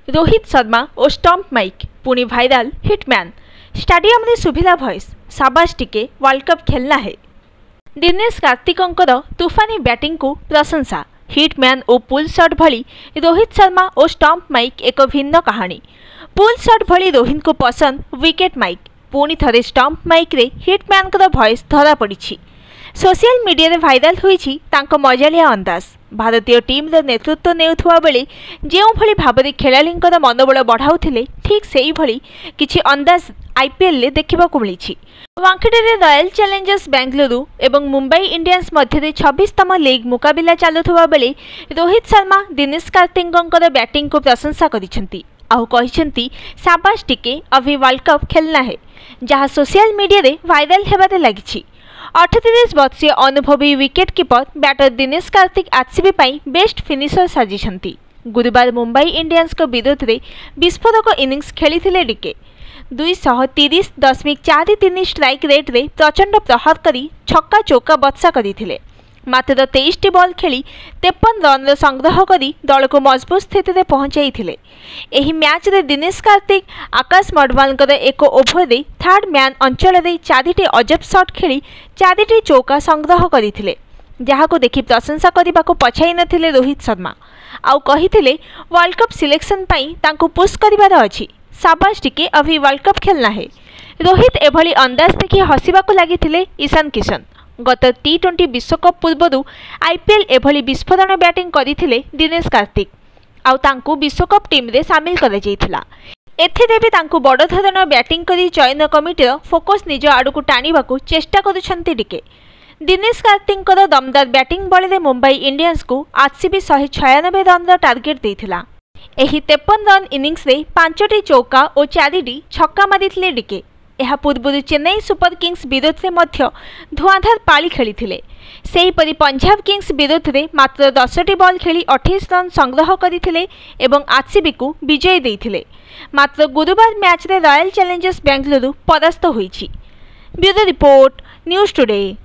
रोहित शर्मा और stump mic पुणी viral hitman stadium रे सुभिला भॉइस शाबाश टिके वर्ल्ड कप खेलना है। दिनेश कार्तिकंकर तूफानी बैटिंग को प्रशंसा। हिटमैन और पुल शॉट भली रोहित शर्मा और स्टंप माइक एक भिन्न कहानी। पुल शॉट भली रोहित को पसंद विकेट माइक पुणी थरे स्टंप माइक रे हिटमैन को भॉइस धरा पड़ी। सोशल मीडिया रे भाइराल होईछि तांको मजालिया अंदाज। भारतीय टीम रो नेतृत्व नेउथुवा बेले जेउ भली भाबरे खेलाड़ींकर मनोबल बढ़ाउथिले ठीक सेही भली किछि अंदाज आईपीएल ले देखिबाकू मिलिछि। वांखेड़े रॉयल चैलेंजर्स बेंगलुरु एवं मुंबई इंडियंस मध्य 26तम लीग मुकाबिला चालुथुवा बेले रोहित शर्मा दिनेश कार्तिकंकर बैटिंग को प्रशंसा करिसेंती आउ कहिसेंती शाबाश टिके अभी वर्ल्ड कप खेलना है, जहां सोशल मीडिया रे वायरल हेबारे लागिछि। 38 वर्षीय अनुभवी wicket keeper batter Dinesh Karthik RCB पाई बेस्ट फिनिशर साजिछंती। गुरुवार मुंबई इंडियंस को विरोध रे विस्फोरक इनिंग्स खेलिथिले डिके 230.43 स्ट्राइक रेट रे प्रचंड प्रहार करी छक्का चौका बत्सा करथिले। मात्र 23 बॉल खेली 53 रन संग्रह करी दल को मजबूत स्थिति में पहुंचाई। एही मैच रे दिनेश कार्तिक आकाश मडवाल एक ओभर रे थर्ड मैन अंचल रे 4टी अजब शॉट खेली 4टी चौका संग्रह करथिले, जहाको देखि प्रशंसा करने को पछाई नथिले रोहित शर्मा। आउ कहिथिले वर्ल्ड कप सिलेक्शन पाई तांको पुश करिवार अछि, शाबाश टिके अभी वर्ल्ड कप खेलना है। रोहित एभली अंदाज देखि हसिबाको लागिथिले ईशान किशन। गत टी20 विश्वकप पूर्व आईपीएल एभली विस्फोरण बैटिंग करथिले दिनेश कार्तिक आउ तांको विश्वकप टीम रे शामिल करा जायथिला। एथिरे भी तांको बड़ धरण बैटिंग करी चयन कमिटीर फोकस निज आड़कू टाणिबाकू चेष्टा करुछंती टिके। दिनेश कार्तिकंकर दमदार बैटिंग बल रे मुंबई इंडियंस को आरसीबी 196 रन टार्गेट देथिला। एही 53 रन इनिंग्स रे 5टी चौका और 4टी छक्का मारिथिले डिके। यह पूर्व चेन्नई सुपर किंग्स विरोध में मध्य धुआंधार पाली खेली। सेहीपरि पंजाब किंग्स विरोध में मात्र 10टी बॉल खेली 28 रन संग्रह करथिले एवं आरसीबी को विजय देथिले। मात्र गुरुवार मैच रे रॉयल चैलेंजर्स बेंगलुरु परास्त होईछि। Bureau report news today.